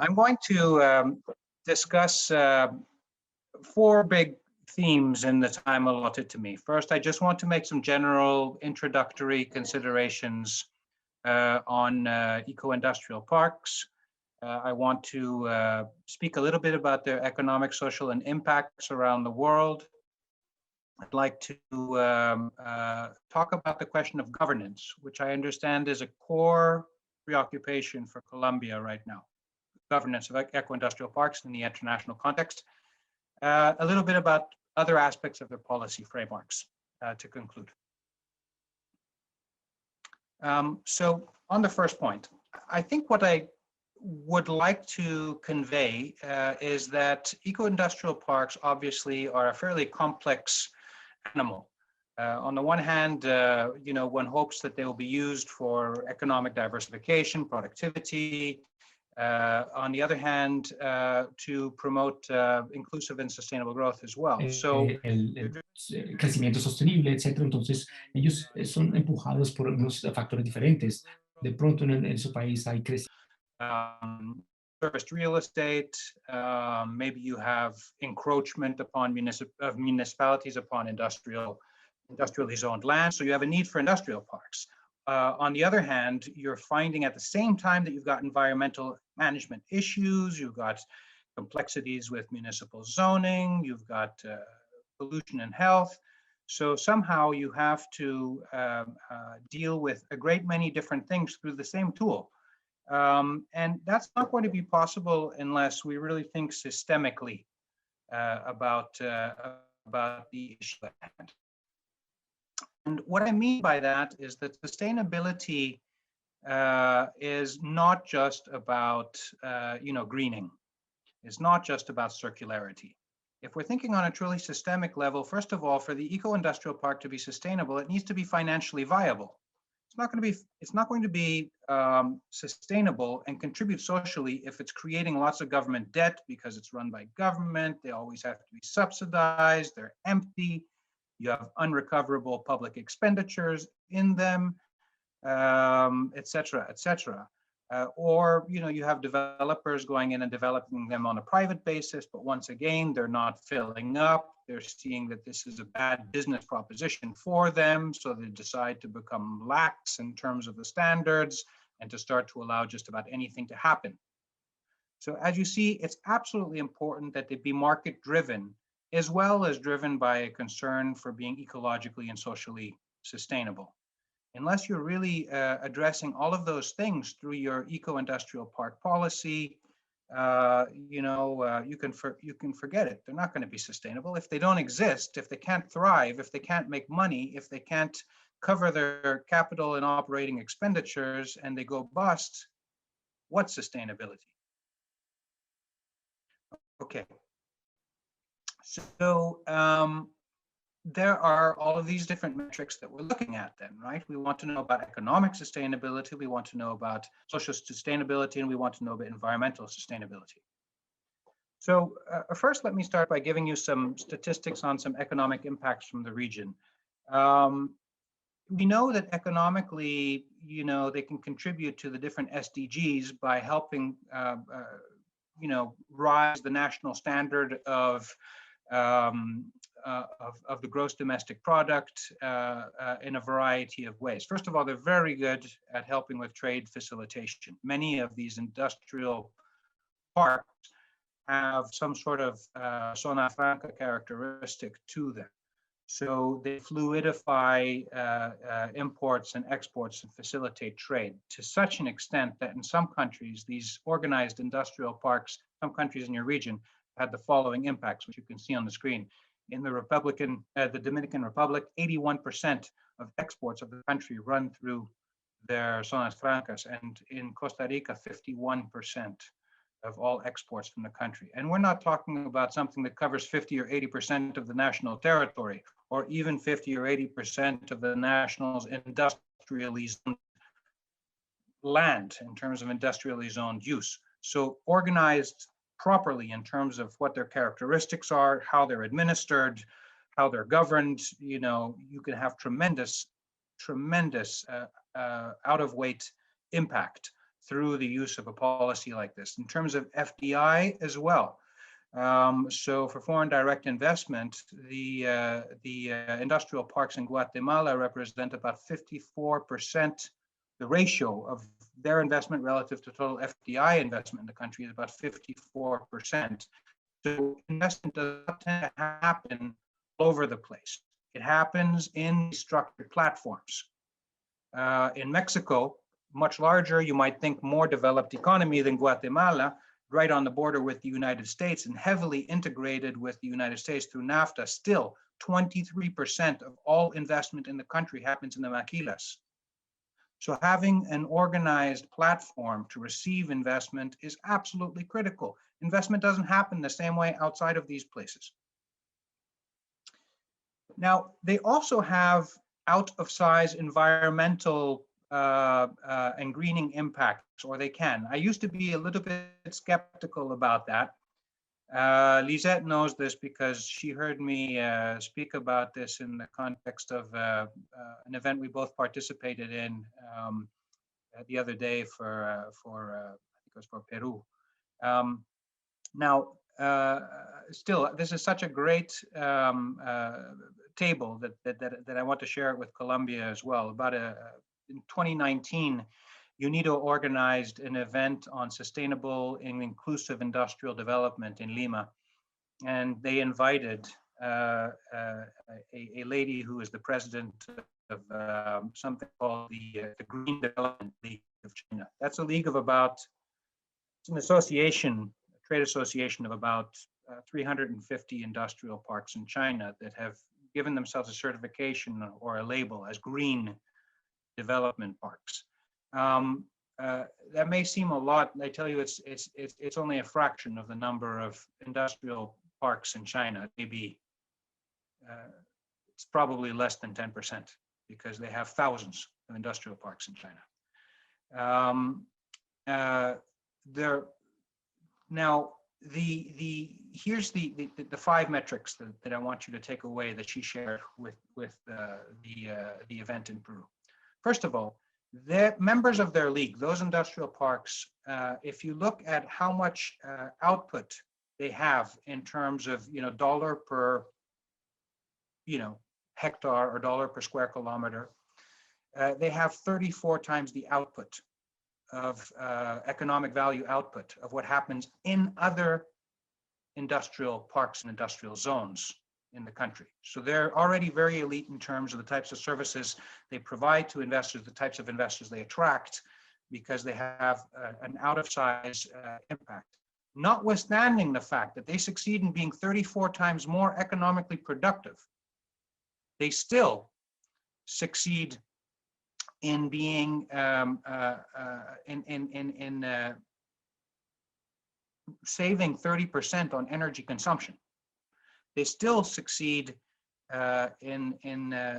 I'm going to discuss four big themes in the time allotted to me. First, I just want to make some general introductory considerations on eco-industrial parks. I want to speak a little bit about their economic, social, and impacts around the world. I'd like to talk about the question of governance, which I understand is a core preoccupation for Colombia right now. Governance of eco-industrial parks in the international context. A little bit about other aspects of their policy frameworks to conclude. So on the first point, I think what I would like to convey is that eco-industrial parks obviously are a fairly complex animal. On the one hand, one hopes that they will be used for economic diversification, productivity. On the other hand, to promote inclusive and sustainable growth as well. So, el crecimiento sostenible, etcétera. Entonces, ellos son empujados por unos factores diferentes. De pronto en su país hay crecimiento. Serviced real estate, maybe you have encroachment upon municipalities upon industrially zoned land, so you have a need for industrial parks. On the other hand, you're finding at the same time that you've got environmental management issues, you've got complexities with municipal zoning, you've got pollution and health. So somehow you have to deal with a great many different things through the same tool. And that's not going to be possible unless we really think systemically about the issue at hand. And what I mean by that is that sustainability is not just about greening. It's not just about circularity. If we're thinking on a truly systemic level, first of all, for the eco-industrial park to be sustainable, it needs to be financially viable. It's not going to be sustainable and contribute socially if it's creating lots of government debt because it's run by government. They always have to be subsidized. They're empty. You have unrecoverable public expenditures in them, et cetera, et cetera. Or you have developers going in and developing them on a private basis, but once again, they're not filling up. They're seeing that this is a bad business proposition for them, so they decide to become lax in terms of the standards and to start to allow just about anything to happen. So as you see, it's absolutely important that they be market-driven, as well as driven by a concern for being ecologically and socially sustainable. Unless you're really addressing all of those things through your eco-industrial park policy, you can forget it. They're not going to be sustainable. If they don't exist, if they can't thrive, if they can't make money, if they can't cover their capital and operating expenditures and they go bust, what's sustainability? Okay. So there are all of these different metrics that we're looking at then, right? We want to know about economic sustainability, we want to know about social sustainability, and we want to know about environmental sustainability. So first, let me start by giving you some statistics on some economic impacts from the region. We know that economically, they can contribute to the different SDGs by helping, rise the national standard of the gross domestic product in a variety of ways. First of all, they're very good at helping with trade facilitation. Many of these industrial parks have some sort of zona franca characteristic to them. So they fluidify imports and exports and facilitate trade to such an extent that in some countries, these organized industrial parks, some countries in your region, had the following impacts, which you can see on the screen. In the Dominican Republic, 81% of exports of the country run through their zonas francas, and in Costa Rica, 51% of all exports from the country. And we're not talking about something that covers 50 or 80% of the national territory, or even 50 or 80% of the national's industrially zoned land in terms of industrially zoned use. So organized properly in terms of what their characteristics are, how they're administered, how they're governed, you can have tremendous out of weight impact through the use of a policy like this. In terms of FDI as well, so for foreign direct investment, the industrial parks in Guatemala represent about 54%. The ratio of their investment relative to total FDI investment in the country is about 54%. So investment does not tend to happen all over the place. It happens in structured platforms. In Mexico, much larger, you might think more developed economy than Guatemala, right on the border with the United States and heavily integrated with the United States through NAFTA, still 23% of all investment in the country happens in the maquilas. So having an organized platform to receive investment is absolutely critical. Investment doesn't happen the same way outside of these places. Now, they also have out of size environmental and greening impacts, or they can. I used to be a little bit skeptical about that. Lisette knows this because she heard me speak about this in the context of an event we both participated in the other day for I think it was for Peru. Now, still, this is such a great table that I want to share it with Colombia as well. About in 2019, UNIDO organized an event on sustainable and inclusive industrial development in Lima, and they invited a lady who is the president of something called the Green Development League of China. That's a league of about, it's an association, a trade association of about 350 industrial parks in China that have given themselves a certification or a label as green development parks. That may seem a lot. I tell you, it's only a fraction of the number of industrial parks in China. Maybe it's probably less than 10% because they have thousands of industrial parks in China. Here's the 5 metrics that I want you to take away that she shared with the event in Peru. First of all, the members of their league, those industrial parks, if you look at how much output they have in terms of dollar per hectare or dollar per square kilometer, they have 34 times the output of economic value output of what happens in other industrial parks and industrial zones in the country. So they're already very elite in terms of the types of services they provide to investors, the types of investors they attract, because they have an out of size impact. Notwithstanding the fact that they succeed in being 34 times more economically productive, they still succeed in being saving 30% on energy consumption. They still succeed in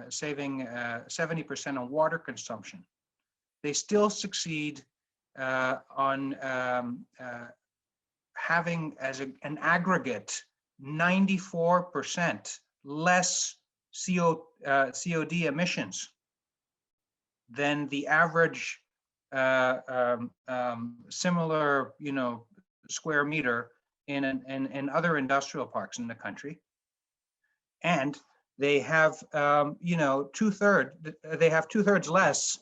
saving 70% on water consumption. They still succeed on having as an aggregate 94% less COD emissions than the average similar square meter in other industrial parks in the country. And they have two-thirds less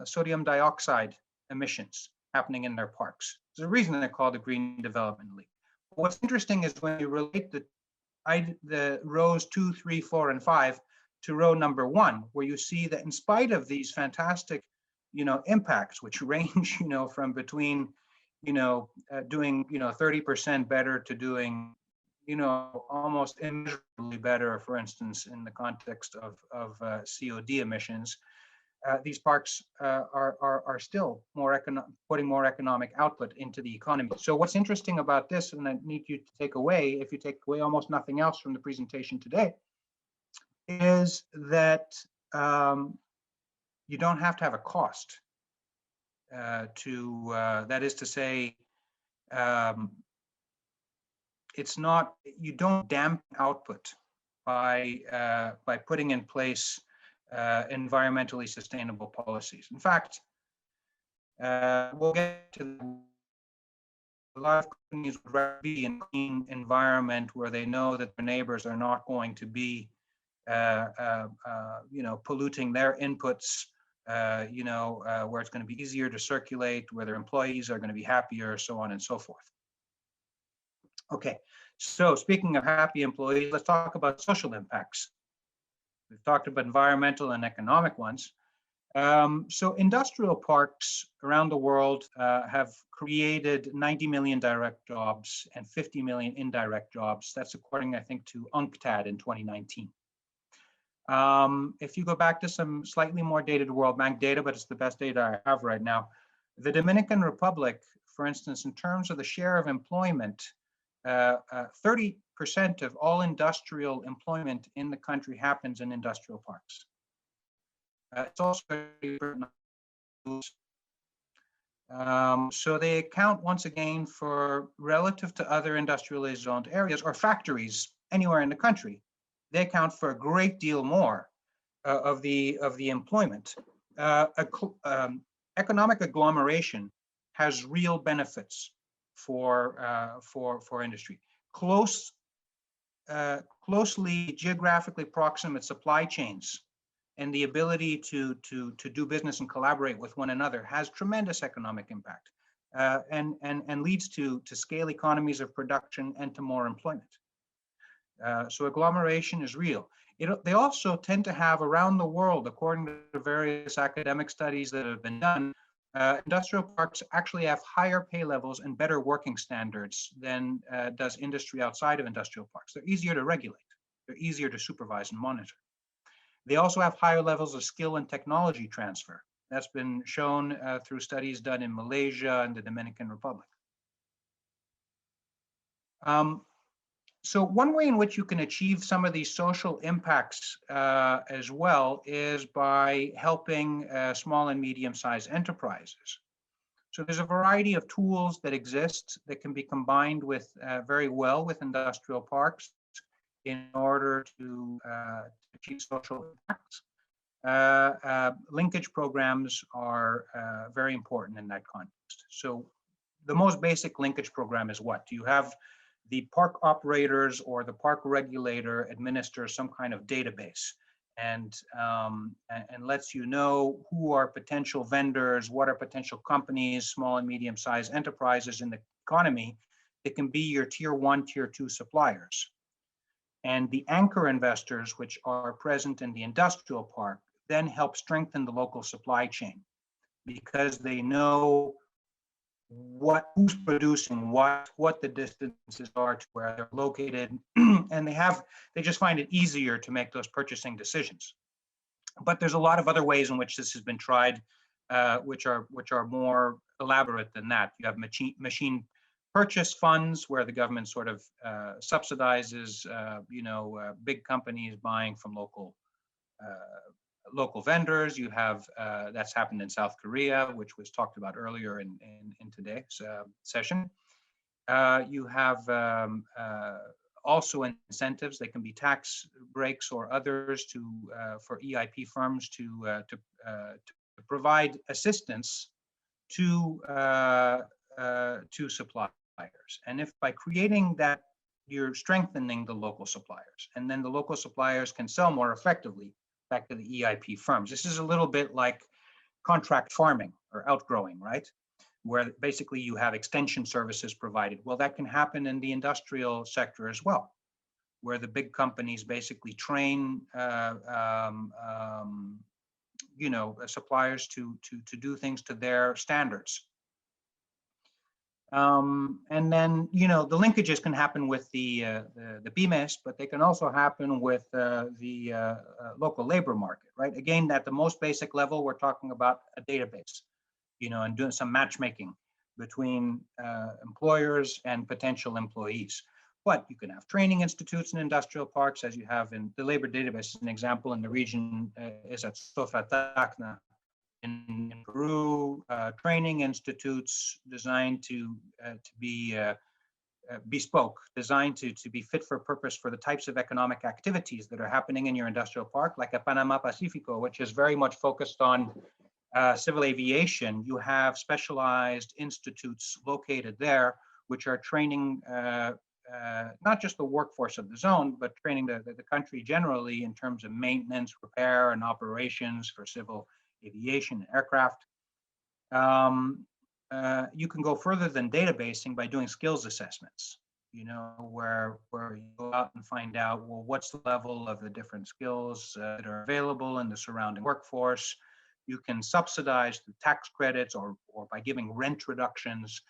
sodium dioxide emissions happening in their parks. There's a reason they're called the Green Development League. What's interesting is when you relate the rows 2, 3, 4, and 5 to row number 1, where you see that in spite of these fantastic, impacts, which range, from between, doing, 30% better to doing, almost immeasurably better, for instance, in the context of COD emissions, these parks are still putting more economic output into the economy. So what's interesting about this, and I need you to take away, if you take away almost nothing else from the presentation today, is that you don't have to have a cost that is to say, it's not, you don't dampen output by putting in place environmentally sustainable policies. In fact, We'll get to a lot of companies would rather be in a clean environment where they know that their neighbors are not going to be, polluting their inputs, where it's going to be easier to circulate, where their employees are going to be happier, so on and so forth. Okay, so speaking of happy employees, let's talk about social impacts. We've talked about environmental and economic ones. So industrial parks around the world have created 90 million direct jobs and 50 million indirect jobs. That's according, I think, to UNCTAD in 2019. If you go back to some slightly more dated World Bank data, but it's the best data I have right now, the Dominican Republic, for instance, in terms of the share of employment, 30% of all industrial employment in the country happens in industrial parks. It's also so they account once again for, relative to other industrially zoned areas or factories anywhere in the country, they account for a great deal more of the employment. Economic agglomeration has real benefits for industry. Closely geographically proximate supply chains and the ability to do business and collaborate with one another has tremendous economic impact, and leads to scale economies of production and to more employment. So agglomeration is real. They also tend to have around the world, according to various academic studies that have been done, industrial parks actually have higher pay levels and better working standards than does industry outside of industrial parks. They're easier to regulate. They're easier to supervise and monitor. They also have higher levels of skill and technology transfer. That's been shown through studies done in Malaysia and the Dominican Republic. So one way in which you can achieve some of these social impacts as well is by helping small and medium-sized enterprises. So there's a variety of tools that exist that can be combined with very well with industrial parks in order to achieve social impacts. Linkage programs are very important in that context. So the most basic linkage program is what? You have the park operators or the park regulator administer some kind of database and lets you know who are potential vendors, what are potential companies, small and medium-sized enterprises in the economy that can be your tier 1, tier 2 suppliers. And the anchor investors, which are present in the industrial park, then help strengthen the local supply chain because they know who's producing what the distances are to where they're located, and they just find it easier to make those purchasing decisions. But there's a lot of other ways in which this has been tried, which are more elaborate than that. You have machine purchase funds where the government sort of subsidizes, big companies buying from local vendors. You have, that's happened in South Korea, which was talked about earlier in today's session. You have also incentives. They can be tax breaks or others for EIP firms to provide assistance to suppliers. And if by creating that, you're strengthening the local suppliers, and then the local suppliers can sell more effectively back to the EIP firms. This is a little bit like contract farming or outgrowing, right? Where basically you have extension services provided. Well, that can happen in the industrial sector as well, where the big companies basically train suppliers to do things to their standards. And then, the linkages can happen with the pymes, but they can also happen with the local labor market, right? Again, at the most basic level, we're talking about a database, and doing some matchmaking between employers and potential employees. But you can have training institutes in industrial parks, as you have in the labor database. An example in the region is at Sofatacna in Peru, training institutes designed to be bespoke, designed to be fit for purpose for the types of economic activities that are happening in your industrial park, like a Panama Pacifico, which is very much focused on civil aviation, you have specialized institutes located there, which are training not just the workforce of the zone, but training the country generally in terms of maintenance, repair, and operations for civil aviation and aircraft. You can go further than databasing by doing skills assessments, where you go out and find out, well, what's the level of the different skills that are available in the surrounding workforce. You can subsidize through tax credits or by giving rent reductions,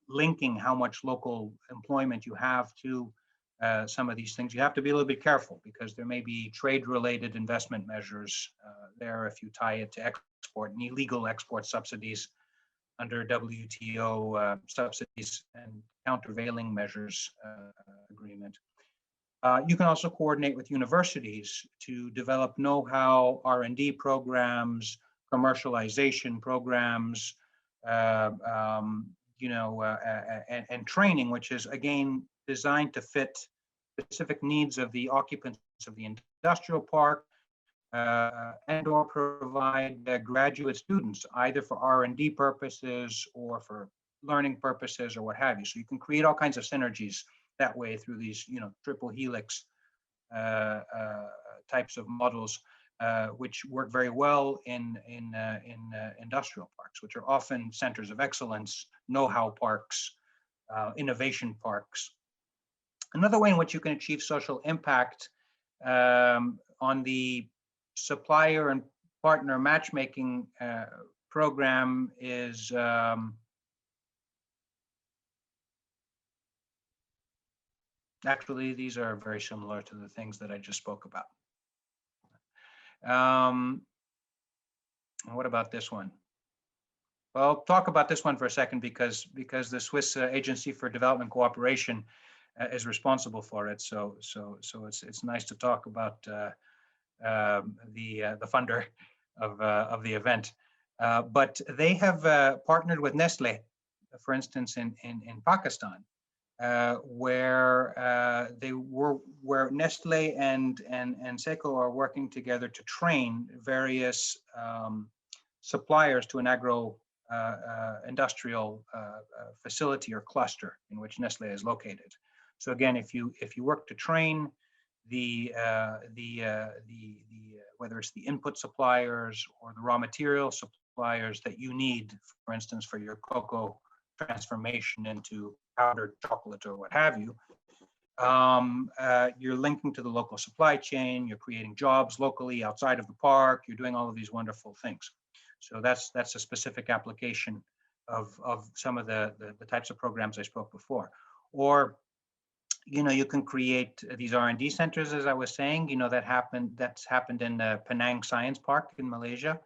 linking how much local employment you have to some of these things. You have to be a little bit careful because there may be trade-related investment measures there if you tie it to export and illegal export subsidies under WTO subsidies and countervailing measures agreement. You can also coordinate with universities to develop know-how, R&D programs, commercialization programs, and training, which is again designed to fit specific needs of the occupants of the industrial park, and or provide graduate students either for R&D purposes or for learning purposes or what have you. So you can create all kinds of synergies that way through these, triple helix types of models, which work very well in industrial parks, which are often centers of excellence, know-how parks, innovation parks. Another way in which you can achieve social impact on the supplier and partner matchmaking program is actually, these are very similar to the things that I just spoke about. What about this one? Well, I'll talk about this one for a second because the Swiss Agency for Development Cooperation is responsible for it. So it's nice to talk about the funder of the event. But they have partnered with Nestle, for instance, in Pakistan, where Nestle and Seco are working together to train various suppliers to an agro industrial facility or cluster in which Nestle is located. So again, if you work to train whether it's the input suppliers or the raw material suppliers that you need, for instance, for your cocoa transformation into powdered chocolate or what have you, you're linking to the local supply chain, you're creating jobs locally outside of the park, you're doing all of these wonderful things. So that's a specific application of some of the types of programs I spoke before. Or, you can create these R&D centers, as I was saying, that's happened in Penang Science Park in Malaysia.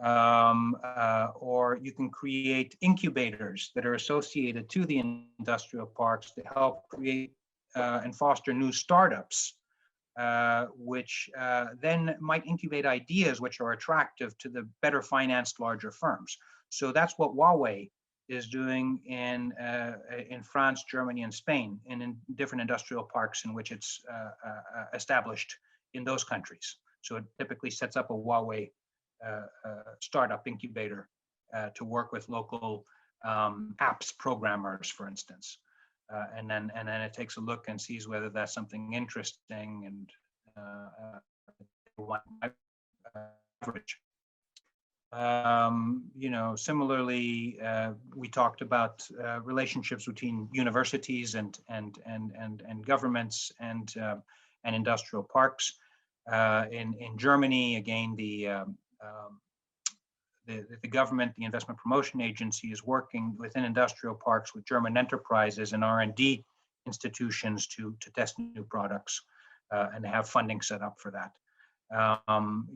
Or you can create incubators that are associated to the industrial parks to help create and foster new startups, which then might incubate ideas which are attractive to the better financed larger firms. So that's what Huawei is doing in France, Germany, and Spain, and in different industrial parks in which it's established in those countries. So it typically sets up a Huawei startup incubator to work with local apps programmers, for instance, and then it takes a look and sees whether that's something interesting and average. Similarly, we talked about relationships between universities and governments and industrial parks. In Germany, again, the government, the Investment Promotion Agency, is working within industrial parks with German enterprises and R&D institutions to test new products, and they have funding set up for that.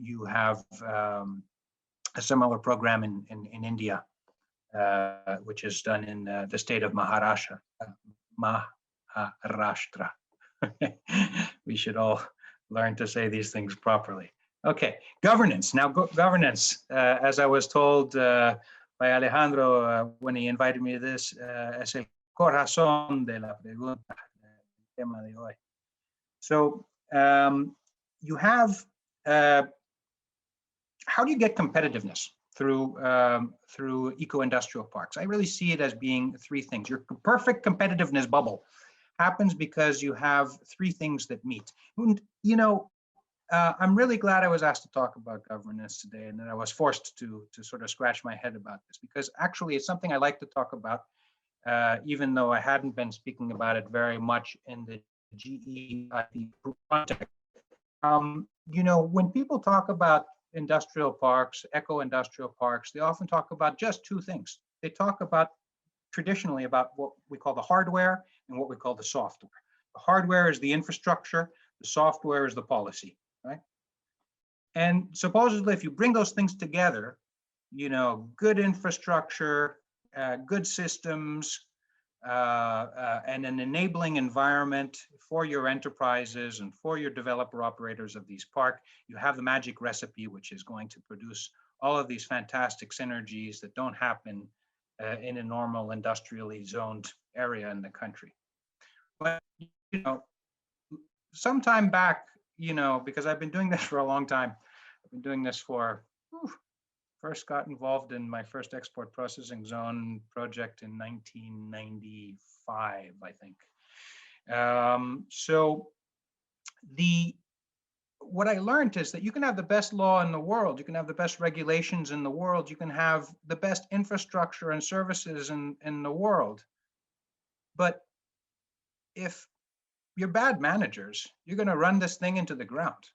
You have a similar program in India, which is done in the state of Maharashtra. We should all learn to say these things properly. Okay, governance. Now, governance, as I was told by Alejandro when he invited me to this, es el corazón de la pregunta, el tema de hoy. So you have how do you get competitiveness through eco-industrial parks? I really see it as being three things. Your perfect competitiveness bubble happens because you have three things that meet. And, I'm really glad I was asked to talk about governance today, and that I was forced to sort of scratch my head about this, because actually it's something I like to talk about, even though I hadn't been speaking about it very much in the GEIP context. When people talk about industrial parks, eco-industrial parks, they often talk about just two things. They talk about traditionally about what we call the hardware and what we call the software. The hardware is the infrastructure, the software is the policy, right? And supposedly if you bring those things together, good infrastructure, good systems, and an enabling environment for your enterprises and for your developer operators of these parks, you have the magic recipe, which is going to produce all of these fantastic synergies that don't happen in a normal industrially zoned area in the country. But, sometime back, because I've been doing this for a long time, I've been doing this first got involved in my first export processing zone project in 1995, I think. What I learned is that you can have the best law in the world, you can have the best regulations in the world, you can have the best infrastructure and services in the world. But if you're bad managers, you're going to run this thing into the ground.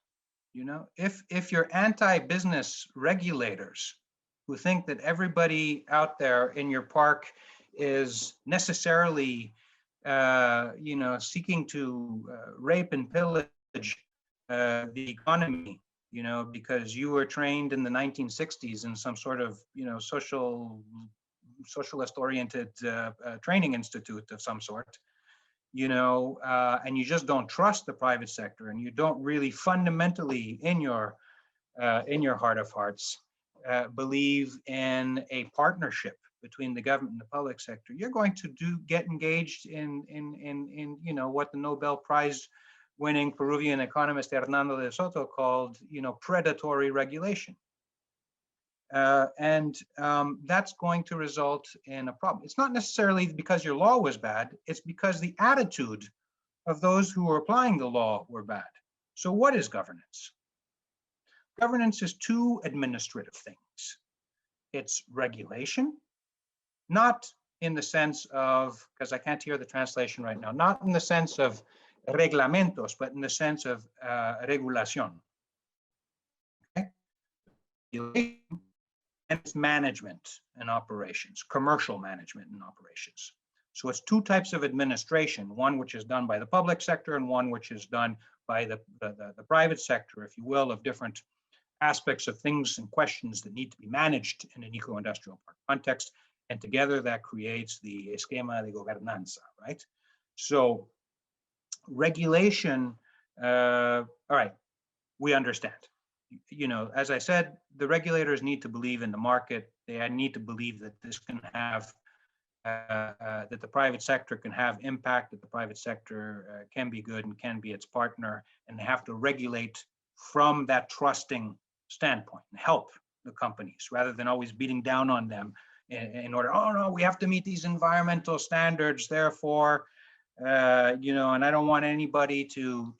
If you're anti-business regulators who think that everybody out there in your park is necessarily, seeking to rape and pillage the economy, because you were trained in the 1960s in some sort of, socialist-oriented training institute of some sort, and you just don't trust the private sector, and you don't really fundamentally in your heart of hearts believe in a partnership between the government and the public sector, you're going to get engaged in what the Nobel Prize winning Peruvian economist Hernando de Soto called, predatory regulation. That's going to result in a problem. It's not necessarily because your law was bad, it's because the attitude of those who were applying the law were bad. So what is governance? Governance is two administrative things. It's regulation, not in the sense of, because I can't hear the translation right now, not in the sense of reglamentos, but in the sense of regulación. Okay? And it's management and operations, commercial management and operations. So it's two types of administration, one which is done by the public sector and one which is done by the private sector, if you will, of different aspects of things and questions that need to be managed in an eco-industrial park context. And together that creates the esquema de gobernanza, right? So regulation, all right, we understand. As I said, the regulators need to believe in the market. They need to believe that this can have, that the private sector can have impact, that the private sector can be good and can be its partner, and they have to regulate from that trusting standpoint and help the companies rather than always beating down on them in order, oh no, we have to meet these environmental standards, therefore, and I don't want anybody to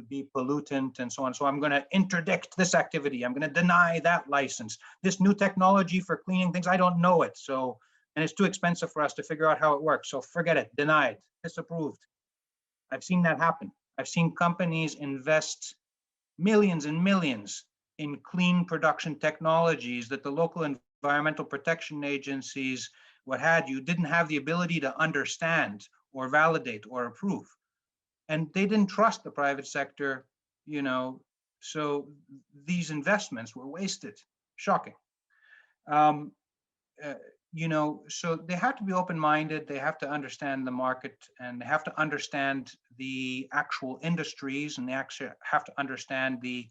be pollutant and so on. So I'm going to interdict this activity. I'm going to deny that license. This new technology for cleaning things, I don't know it. So, and it's too expensive for us to figure out how it works. So forget it, denied, disapproved. I've seen that happen. I've seen companies invest millions and millions in clean production technologies that the local environmental protection agencies, what have you, didn't have the ability to understand or validate or approve. And they didn't trust the private sector, so these investments were wasted. Shocking. So they have to be open-minded, they have to understand the market, and they have to understand the actual industries, and they actually have to understand the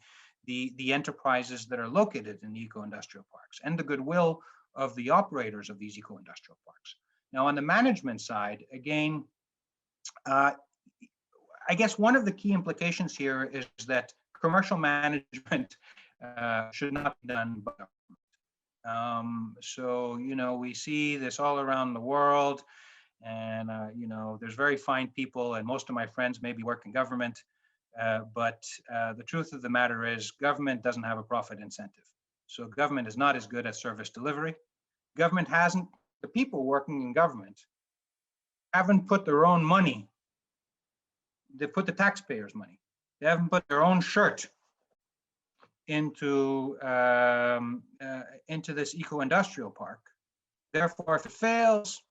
enterprises that are located in the eco-industrial parks and the goodwill of the operators of these eco-industrial parks. Now, on the management side, again, I guess one of the key implications here is that commercial management should not be done by government. So, we see this all around the world, and, there's very fine people, and most of my friends maybe work in government, but the truth of the matter is government doesn't have a profit incentive. So government is not as good at service delivery. Government hasn't, the people working in government haven't put their own money. They put the taxpayers' money. They haven't put their own shirt into this eco-industrial park. Therefore, if it fails,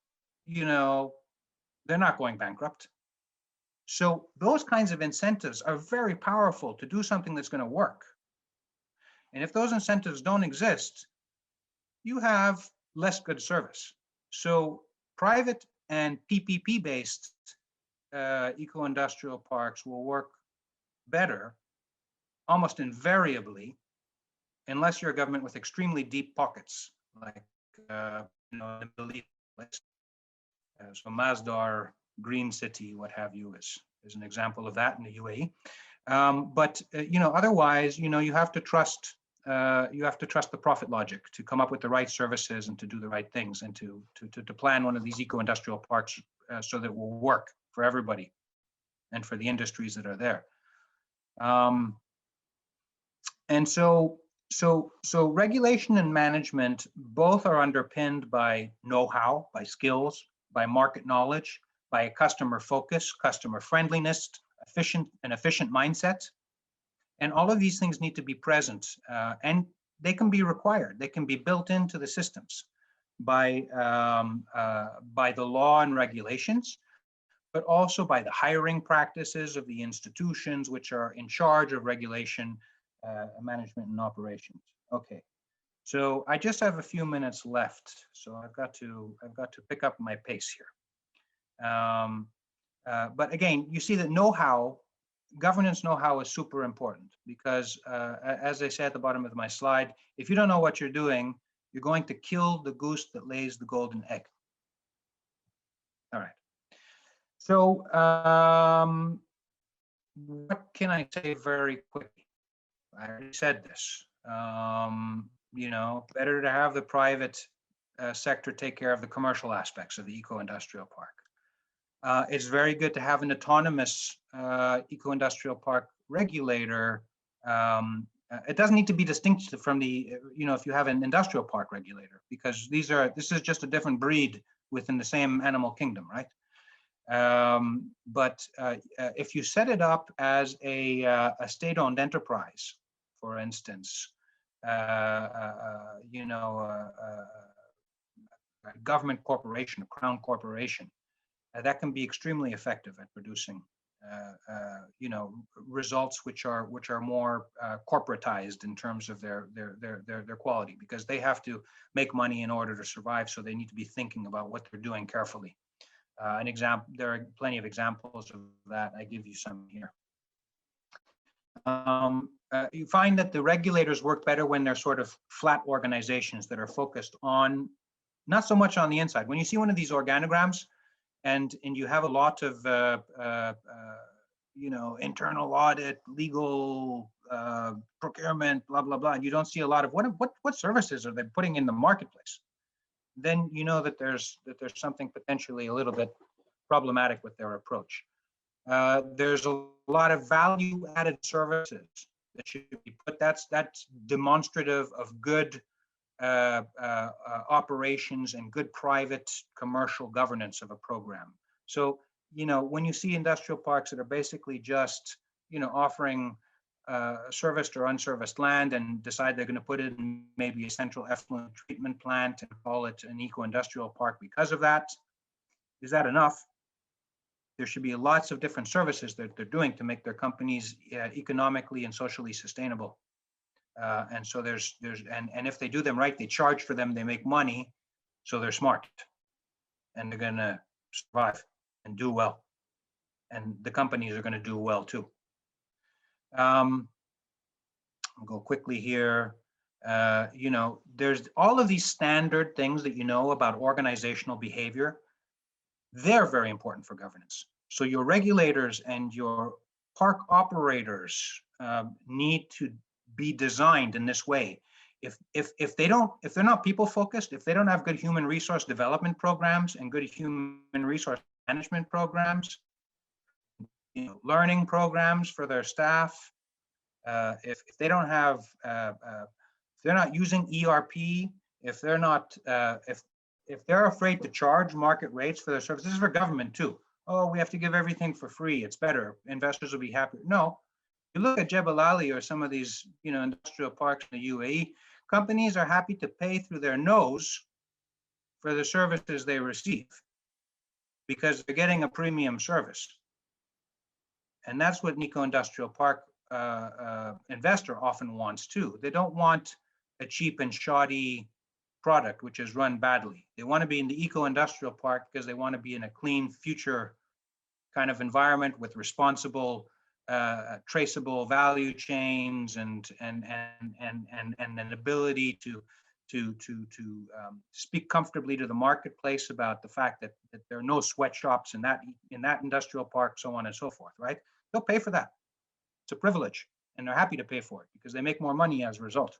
they're not going bankrupt. So those kinds of incentives are very powerful to do something that's going to work. And if those incentives don't exist, you have less good service. So private and PPP-based eco-industrial parks will work better almost invariably, unless you're a government with extremely deep pockets, like the Middle East. So Masdar, Green City, what have you, is an example of that in the UAE. But otherwise, you have to trust the profit logic to come up with the right services and to do the right things, and to plan one of these eco-industrial parks so that it will work for everybody and for the industries that are there. And so regulation and management both are underpinned by know-how, by skills, by market knowledge, by a customer focus, customer friendliness, efficient mindset. And all of these things need to be present, and they can be required. They can be built into the systems by the law and regulations, but also by the hiring practices of the institutions which are in charge of regulation, management, and operations. Okay, so I just have a few minutes left, so I've got to pick up my pace here. But again, you see that know-how, governance know-how is super important, because as I said at the bottom of my slide, if you don't know what you're doing, you're going to kill the goose that lays the golden egg. All right. So what can I say very quickly? I already said this. Better to have the private sector take care of the commercial aspects of the eco-industrial park. It's very good to have an autonomous eco-industrial park regulator. It doesn't need to be distinct from the, if you have an industrial park regulator, because this is just a different breed within the same animal kingdom, right? But if you set it up as a state-owned enterprise, for instance, a government corporation, a crown corporation, that can be extremely effective at producing, results which are more corporatized in terms of their quality, because they have to make money in order to survive. So they need to be thinking about what they're doing carefully. An example, there are plenty of examples of that. I give you some here. You find that the regulators work better when they're sort of flat organizations that are focused on, not so much on the inside. When you see one of these organograms and you have a lot of, internal audit, legal, procurement, blah, blah, blah, and you don't see a lot of what services are they putting in the marketplace, then you know that there's something potentially a little bit problematic with their approach. There's a lot of value-added services that should be put. That's demonstrative of good operations and good private commercial governance of a program. So, when you see industrial parks that are basically just, offering serviced or unserviced land and decide they're going to put it in maybe a central effluent treatment plant and call it an eco-industrial park because of that, is that enough? There should be lots of different services that they're doing to make their companies economically and socially sustainable. And so and if they do them right, they charge for them, they make money, so they're smart, and they're going to survive and do well. And the companies are going to do well too. I'll go quickly here. There's all of these standard things that about organizational behavior. They're very important for governance. So your regulators and your park operators need to be designed in this way. If they're not people focused, if they don't have good human resource development programs and good human resource management programs, learning programs for their staff, if they don't have, if they're not using ERP, if they're not, if they're afraid to charge market rates for their services, this is for government too. Oh, we have to give everything for free. It's better. Investors will be happy. No, you look at Jebel Ali or some of these, industrial parks in the UAE. Companies are happy to pay through their nose for the services they receive because they're getting a premium service. And that's what an eco-industrial park investor often wants too. They don't want a cheap and shoddy product which is run badly. They want to be in the eco-industrial park because they want to be in a clean future kind of environment with responsible, traceable value chains and an ability to speak comfortably to the marketplace about the fact that there are no sweatshops in that industrial park, so on and so forth, right? They'll pay for that. It's a privilege, and they're happy to pay for it because they make more money as a result.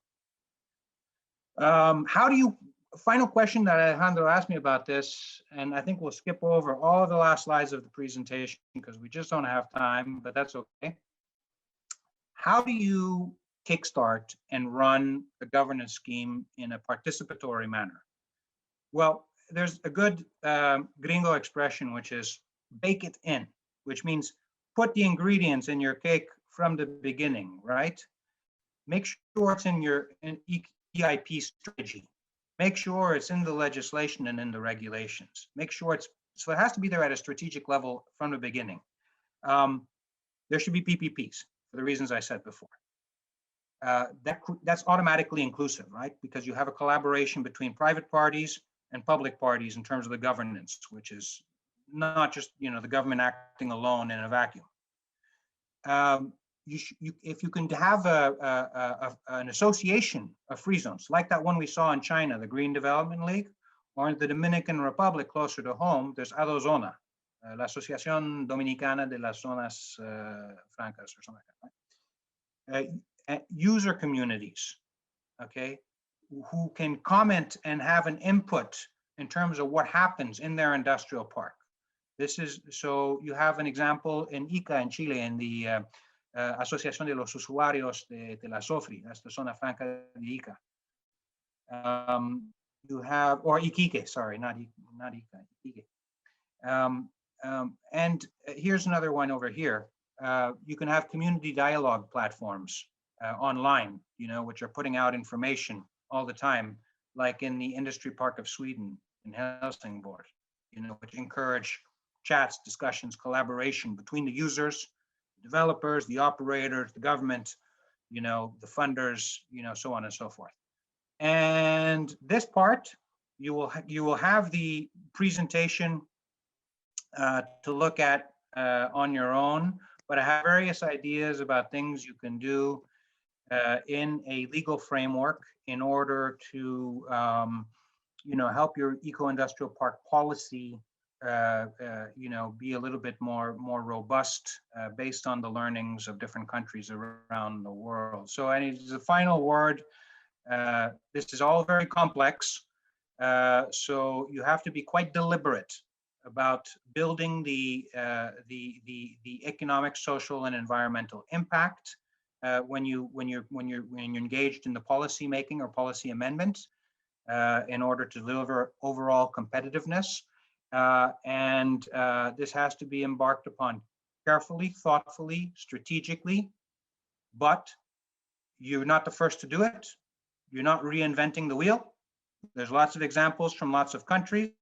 Final question that Alejandro asked me about this, and I think we'll skip over all the last slides of the presentation because we just don't have time, but that's okay. How do you kickstart and run a governance scheme in a participatory manner? Well, there's a good gringo expression, which is bake it in, which means put the ingredients in your cake from the beginning, right? Make sure it's in your EIP strategy. Make sure it's in the legislation and in the regulations. Make sure so it has to be there at a strategic level from the beginning. There should be PPPs for the reasons I said before. That's automatically inclusive, right? Because you have a collaboration between private parties and public parties in terms of the governance, which is not just the government acting alone in a vacuum. If you can have an association of free zones, like that one we saw in China, the Green Development League, or in the Dominican Republic closer to home, there's ADOZONA, la Asociación Dominicana de las Zonas Francas, or something like that. User communities, okay, who can comment and have an input in terms of what happens in their industrial park. So you have an example in ICA in Chile, in the Asociación de los Usuarios de la SOFRI, that's the Zona Franca de Ica. You have, or Iquique, sorry, not Ica, Iquique. And here's another one over here. You can have community dialogue platforms online, which are putting out information all the time, like in the Industry Park of Sweden in Helsingborg, which encourage chats, discussions, collaboration between the users, developers, the operators, the government, the funders, so on and so forth. And this part, you will have the presentation to look at on your own, but I have various ideas about things you can do in a legal framework in order to, help your eco-industrial park policy be a little bit more robust based on the learnings of different countries around the world. So, and as a final word, this is all very complex. So you have to be quite deliberate about building the economic, social, and environmental impact when you're engaged in the policy making or policy amendments in order to deliver overall competitiveness. And this has to be embarked upon carefully, thoughtfully, strategically, but you're not the first to do it. You're not reinventing the wheel. There's lots of examples from lots of countries.